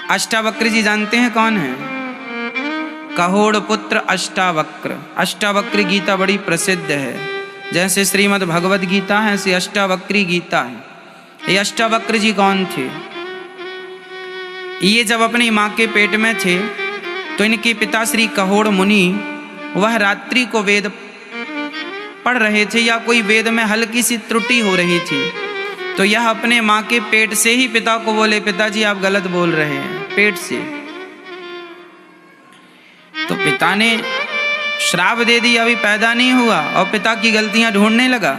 अष्टावक्र जी जानते हैं कौन है? कहोड़ पुत्र अष्टावक्र। अष्टावक्र गीता बड़ी प्रसिद्ध है, जैसे श्रीमद् भगवद गीता है ऐसी अष्टावक्री गीता है। ये अष्टावक्र जी कौन थे? ये जब अपनी माँ के पेट में थे तो इनके पिता श्री कहोड़ मुनि वह रात्रि को वेद पढ़ रहे थे, या कोई वेद में हल्की सी त्रुटि हो रही थी, तो यह अपने माँ के पेट से ही पिता को बोले, पिताजी आप गलत बोल रहे हैं, पेट से। तो पिता ने श्राप दे दिया, अभी पैदा नहीं हुआ और पिता की गलतियां ढूंढने लगा,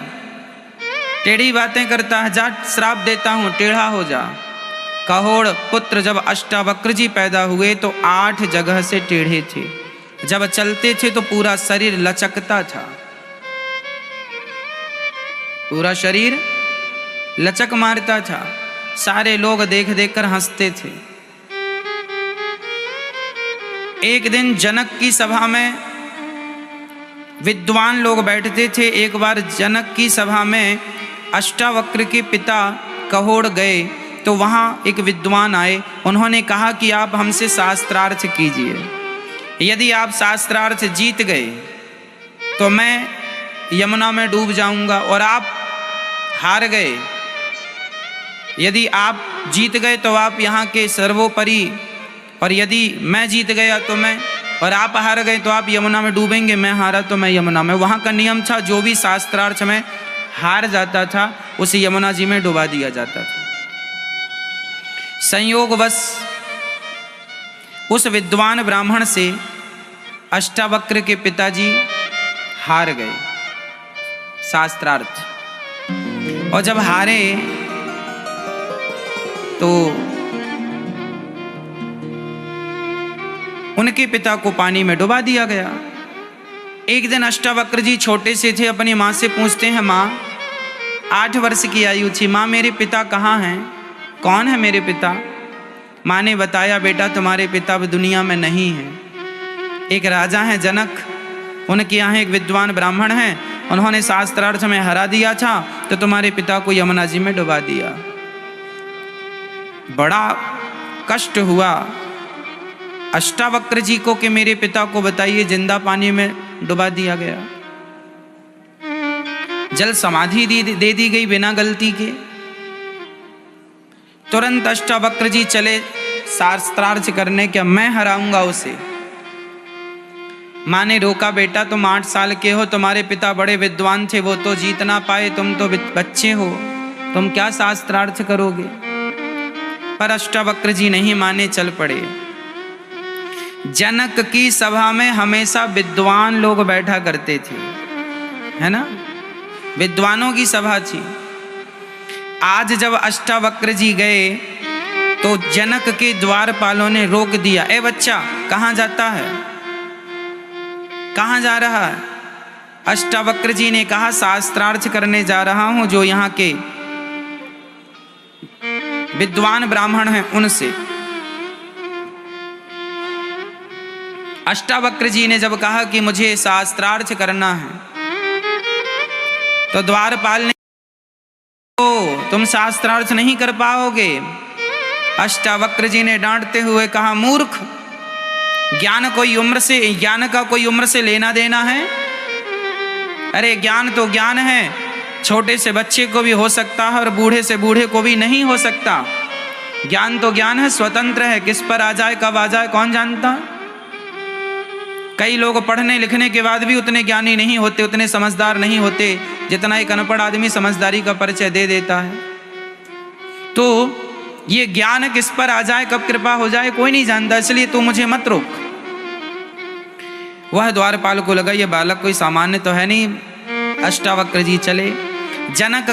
टेढ़ी बातें करता है, जा श्राप देता हूं टेढ़ा हो जा। कहोड़ पुत्र जब अष्टावक्र जी पैदा हुए तो 8 जगह से टेढ़े थे। जब चलते थे तो पूरा शरीर लचकता था, पूरा शरीर लचक मारता था, सारे लोग देख देख कर हंसते थे। एक दिन जनक की सभा में विद्वान लोग बैठते थे। एक बार जनक की सभा में अष्टावक्र के पिता कहोड़ गए तो वहाँ एक विद्वान आए। उन्होंने कहा कि आप हमसे शास्त्रार्थ कीजिए, यदि आप शास्त्रार्थ जीत गए तो मैं यमुना में डूब जाऊंगा, और आप हार गए, यदि आप जीत गए तो आप यहाँ के सर्वोपरि, और यदि मैं जीत गया तो मैं, और आप हार गए तो आप यमुना में डूबेंगे, मैं हारा तो मैं यमुना में। वहाँ का नियम था, जो भी शास्त्रार्थ में हार जाता था उसे यमुना जी में डुबा दिया जाता था। संयोगवश उस विद्वान ब्राह्मण से अष्टावक्र के पिताजी हार गए शास्त्रार्थ, और जब हारे तो उनके पिता को पानी में डुबा दिया गया। एक दिन अष्टावक्र जी छोटे से थे, अपनी माँ से पूछते हैं, माँ 8 वर्ष की आयु थी, माँ मेरे पिता कहाँ हैं, कौन है मेरे पिता? माँ ने बताया, बेटा तुम्हारे पिता अब दुनिया में नहीं हैं। एक राजा हैं जनक, उनके यहाँ एक विद्वान ब्राह्मण हैं, उन्होंने शास्त्रार्थ में हरा दिया था तो तुम्हारे पिता को यमुना जी में डुबा दिया। बड़ा कष्ट हुआ अष्टावक्र जी को कि मेरे पिता को बताइए जिंदा पानी में डुबा दिया गया। जल समाधि दे दी गई बिना गलती के। तुरंत अष्टावक्र जी चले शास्त्रार्थ करने, क्या मैं हराऊंगा उसे? माँ ने रोका, बेटा तुम 8 साल के हो, तुम्हारे पिता बड़े विद्वान थे, वो तो जीत ना पाए, तुम तो बच्चे हो, तुम क्या शास्त्रार्थ करोगे? पर अष्टावक्र जी नहीं माने, चल पड़े। जनक की सभा में हमेशा विद्वान लोग बैठा करते थे, है ना, विद्वानों की सभा थी। आज जब अष्टावक्र जी गए तो जनक के द्वारपालों ने रोक दिया, ए बच्चा कहाँ जाता है, कहाँ जा रहा है? अष्टावक्र जी ने कहा, शास्त्रार्थ करने जा रहा हूं, जो यहाँ के विद्वान ब्राह्मण हैं उनसे। अष्टावक्र जी ने जब कहा कि मुझे शास्त्रार्थ करना है तो द्वारपाल ने, तुम शास्त्रार्थ नहीं कर पाओगे। अष्टावक्र जी ने डांटते हुए कहा, मूर्ख, ज्ञान का कोई उम्र से लेना देना है? अरे ज्ञान तो ज्ञान है, छोटे से बच्चे को भी हो सकता है और बूढ़े से बूढ़े को भी नहीं हो सकता। ज्ञान तो ज्ञान है, स्वतंत्र है, किस पर आ जाए कब आ जाए कौन जानता। कई लोग पढ़ने लिखने के बाद भी उतने ज्ञानी नहीं होते, उतने समझदार नहीं होते जितना एक अनपढ़ आदमी समझदारी का परिचय दे देता है। तो ये ज्ञान किस पर आ जाए कब कृपा हो जाए कोई नहीं जानता, इसलिए तू मुझे मत रोक। वह द्वारपाल को लगा ये बालक कोई सामान्य तो है नहीं। अष्टावक्र जी चले। जनक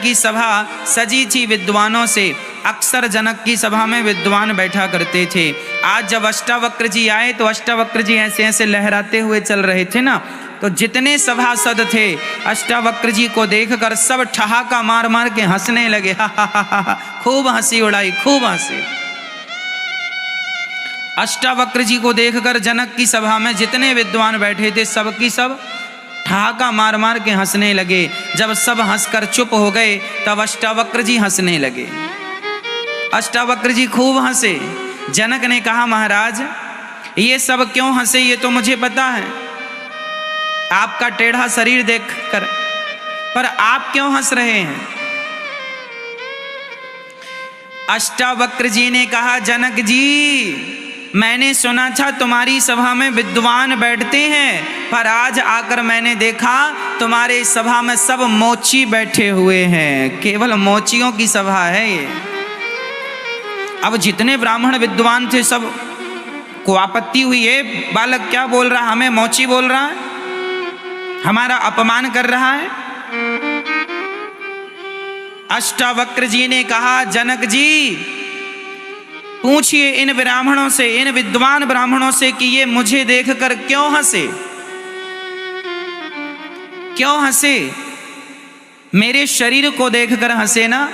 की सभा सजी थी विद्वानों से। अक्सर जनक की सभा में विद्वान बैठा करते थे। आज जब अष्टावक्र जी आए तो अष्टावक्र जी ऐसे ऐसे लहराते हुए चल रहे थे ना, तो जितने सभासद थे अष्टावक्र जी को देखकर सब ठहाका मार मार के हंसने लगे। हा, खूब हंसी उड़ाई, खूब हंसे। अष्टावक्र जी को देखकर जनक की सभा में जितने विद्वान बैठे थे सबकी सब ठहाका मार मार के हंसने लगे। जब सब हंसकर चुप हो गए तब अष्टावक्र जी हंसने लगे। अष्टावक्र जी खूब हंसे। जनक ने कहा महाराज ये सब क्यों हंसे ये तो मुझे पता है, आपका टेढ़ा शरीर देखकर, पर आप क्यों हंस रहे हैं? अष्टावक्र जी ने कहा जनक जी मैंने सुना था तुम्हारी सभा में विद्वान बैठते हैं, पर आज आकर मैंने देखा तुम्हारे सभा में सब मोची बैठे हुए हैं, केवल मोचियों की सभा है ये। अब जितने ब्राह्मण विद्वान थे सब को आपत्ति हुई है, बालक क्या बोल रहा, हमें मोची बोल रहा है, हमारा अपमान कर रहा है। अष्टावक्र जी ने कहा जनक जी पूछिए इन ब्राह्मणों से, इन विद्वान ब्राह्मणों से कि ये मुझे देखकर क्यों हंसे, क्यों हंसे? मेरे शरीर को देखकर हंसे ना,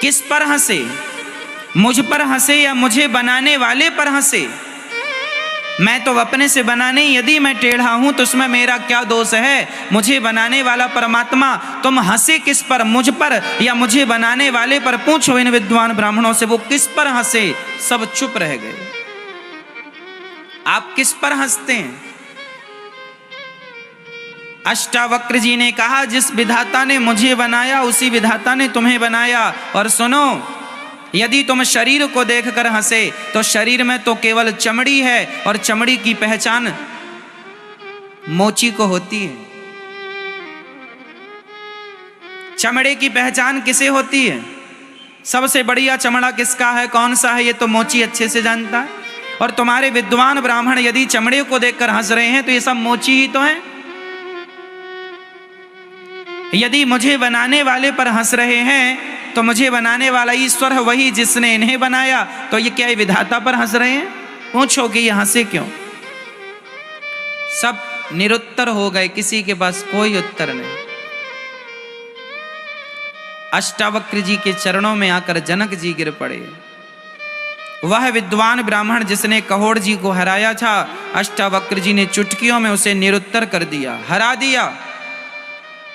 किस पर हंसे? मुझ पर हंसे या मुझे बनाने वाले पर हंसे? मैं तो अपने से बना नहीं, यदि मैं टेढ़ा हूं तो उसमें मेरा क्या दोष है? मुझे बनाने वाला परमात्मा, तुम हंसे किस पर, मुझ पर या मुझे बनाने वाले पर? पूछो इन विद्वान ब्राह्मणों से वो किस पर हंसे। सब चुप रह गए। आप किस पर हंसते हैं? अष्टावक्र जी ने कहा जिस विधाता ने मुझे बनाया उसी विधाता ने तुम्हें बनाया। और सुनो, यदि तुम शरीर को देखकर हंसे तो शरीर में तो केवल चमड़ी है, और चमड़ी की पहचान मोची को होती है। चमड़े की पहचान किसे होती है? सबसे बढ़िया चमड़ा किसका है, कौन सा है, ये तो मोची अच्छे से जानता है। और तुम्हारे विद्वान ब्राह्मण यदि चमड़े को देखकर हंस रहे हैं तो ये सब मोची ही तो है। यदि मुझे बनाने वाले पर हंस रहे हैं तो मुझे बनाने वाला ईश्वर है, वही जिसने इन्हें बनाया, तो ये क्या विधाता पर हंस रहे हैं? पूछो कि ये हंसे क्यों? सब निरुत्तर हो गए, किसी के पास कोई उत्तर नहीं। अष्टावक्र जी के चरणों में आकर जनक जी गिर पड़े। वह विद्वान ब्राह्मण जिसने कहोड़ जी को हराया था, अष्टावक्र जी ने चुटकियों में उसे निरुत्तर कर दिया, हरा दिया।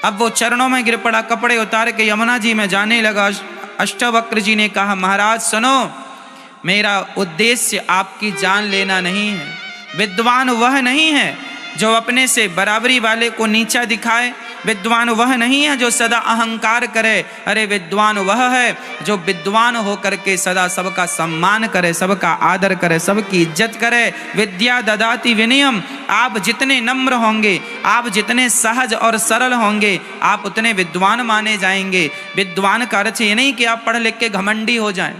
अब वो चरणों में गिर पड़ा, कपड़े उतार के यमुना जी में जाने लगा। अष्टावक्र जी ने कहा महाराज सुनो, मेरा उद्देश्य आपकी जान लेना नहीं है। विद्वान वह नहीं है जो अपने से बराबरी वाले को नीचा दिखाए, विद्वान वह नहीं है जो सदा अहंकार करे। अरे विद्वान वह है जो विद्वान होकर के सदा सबका सम्मान करे, सबका आदर करे, सबकी इज्जत करे। विद्या ददाति विनयम, आप जितने नम्र होंगे, आप जितने सहज और सरल होंगे, आप उतने विद्वान माने जाएंगे। विद्वान का अर्थ ये नहीं कि आप पढ़ लिख के घमंडी हो जाएं।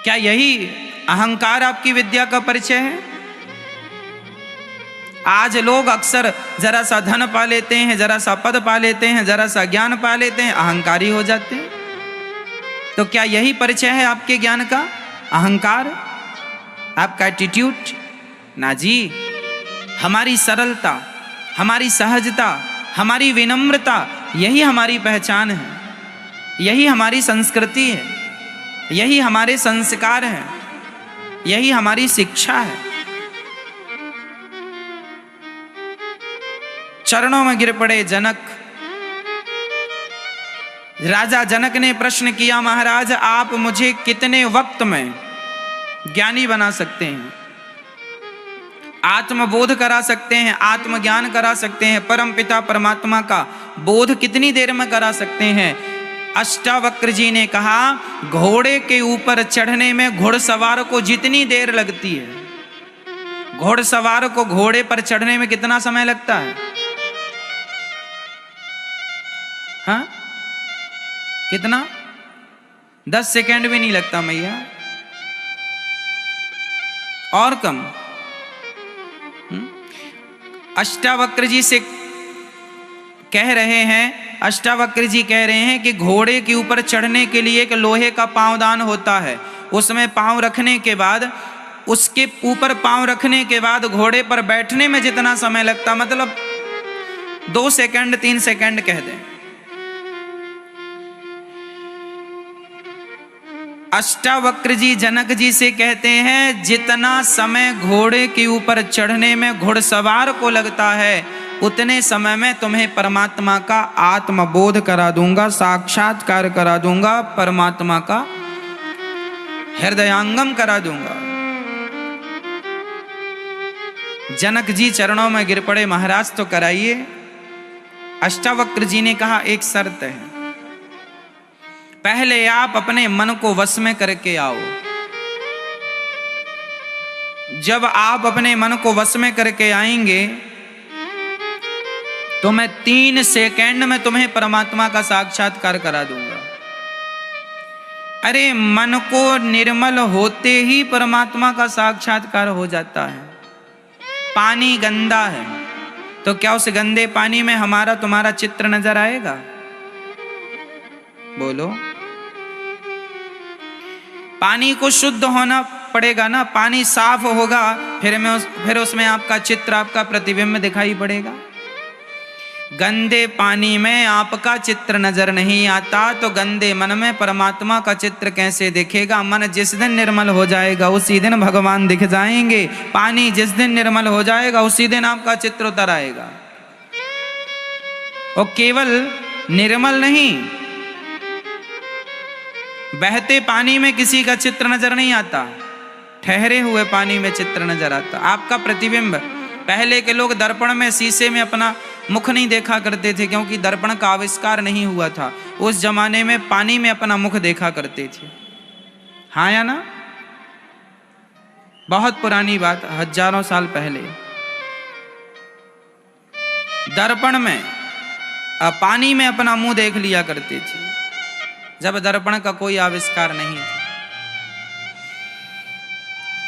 क्या यही अहंकार आपकी विद्या का परिचय है? आज लोग अक्सर जरा सा धन पा लेते हैं, जरा सा पद पा लेते हैं, जरा सा ज्ञान पा लेते हैं, अहंकारी हो जाते हैं। तो क्या यही परिचय है आपके ज्ञान का? अहंकार, आपका एटीट्यूड? ना जी, हमारी सरलता, हमारी सहजता, हमारी विनम्रता, यही हमारी पहचान है, यही हमारी संस्कृति है, यही हमारे संस्कार हैं, यही हमारी शिक्षा है। चरणों में गिर पड़े जनक। राजा जनक ने प्रश्न किया महाराज आप मुझे कितने वक्त में ज्ञानी बना सकते हैं, आत्मबोध करा सकते हैं, आत्मज्ञान करा सकते हैं, परम पिता परमात्मा का बोध कितनी देर में करा सकते हैं? अष्टावक्र जी ने कहा घोड़े के ऊपर चढ़ने में घुड़सवार को जितनी देर लगती है, घुड़सवार को घोड़े पर चढ़ने में कितना समय लगता है? हाँ, कितना? 10 सेकंड भी नहीं लगता मैया, और कम। अष्टावक्र जी से कह रहे हैं, अष्टावक्र जी कह रहे हैं कि घोड़े के ऊपर चढ़ने के लिए एक लोहे का पांवदान होता है, उसमें पांव रखने के बाद, उसके ऊपर पांव रखने के बाद घोड़े पर बैठने में जितना समय लगता, मतलब 2 सेकंड 3 सेकंड कह दें। अष्टावक्र जी जनक जी से कहते हैं जितना समय घोड़े के ऊपर चढ़ने में घुड़सवार को लगता है, उतने समय में तुम्हें परमात्मा का आत्मबोध करा दूंगा, साक्षात्कार करा दूंगा, परमात्मा का हृदयांगम करा दूंगा। जनक जी चरणों में गिर पड़े, महाराज तो कराइए। अष्टावक्र जी ने कहा एक शर्त है, पहले आप अपने मन को वश में करके आओ। जब आप अपने मन को वश में करके आएंगे तो मैं 3 सेकंड में तुम्हें परमात्मा का साक्षात्कार करा दूंगा। अरे मन को निर्मल होते ही परमात्मा का साक्षात्कार हो जाता है। पानी गंदा है तो क्या उस गंदे पानी में हमारा तुम्हारा चित्र नजर आएगा? बोलो। पानी को शुद्ध होना पड़ेगा ना, पानी साफ होगा फिर उसमें आपका चित्र, आपका प्रतिबिंब दिखाई पड़ेगा। गंदे पानी में आपका चित्र नजर नहीं आता तो गंदे मन में परमात्मा का चित्र कैसे दिखेगा? मन जिस दिन निर्मल हो जाएगा उसी दिन भगवान दिख जाएंगे। पानी जिस दिन निर्मल हो जाएगा उसी दिन आपका चित्र उतर आएगा। और केवल निर्मल नहीं, बहते पानी में किसी का चित्र नजर नहीं आता, ठहरे हुए पानी में चित्र नजर आता, आपका प्रतिबिंब। पहले के लोग दर्पण में, शीशे में अपना मुख नहीं देखा करते थे क्योंकि दर्पण का आविष्कार नहीं हुआ था। उस जमाने में पानी में अपना मुख देखा करते थे। हाँ या ना? बहुत पुरानी बात, हजारों साल पहले दर्पण में पानी में अपना मुंह देख लिया करते थे, जब दर्पण का कोई आविष्कार नहीं था।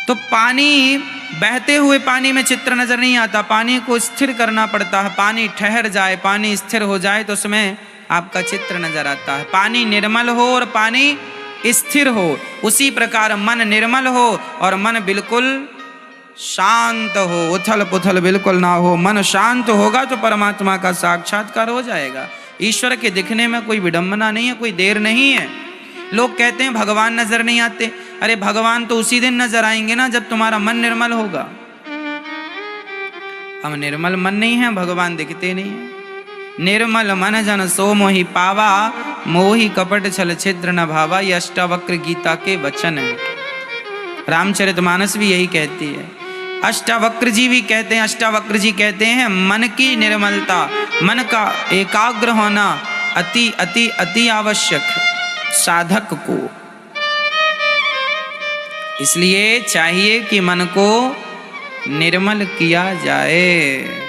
तो पानी, बहते हुए पानी में चित्र नजर नहीं आता, पानी को स्थिर करना पड़ता है। पानी ठहर जाए, पानी स्थिर हो जाए तो उसमें आपका चित्र नजर आता है। पानी निर्मल हो और पानी स्थिर हो, उसी प्रकार मन निर्मल हो और मन बिल्कुल शांत हो, उथल पुथल बिल्कुल ना हो। मन शांत होगा तो परमात्मा का साक्षात्कार हो जाएगा। ईश्वर के दिखने में कोई विडंबना नहीं है, कोई देर नहीं है। लोग कहते हैं भगवान नजर नहीं आते। अरे भगवान तो उसी दिन नजर आएंगे ना जब तुम्हारा मन निर्मल होगा। हम निर्मल मन नहीं है, भगवान दिखते नहीं है। निर्मल मन जन सो मोहि पावा, मोहि कपट छल छिद्र न भावा। ये अष्टावक्र गीता के वचन है। रामचरितमानस भी यही कहती है। अष्टावक्र जी भी कहते हैं, अष्टावक्र जी कहते हैं मन की निर्मलता, मन का एकाग्र होना अति अति अति आवश्यक साधक को। इसलिए चाहिए कि मन को निर्मल किया जाए।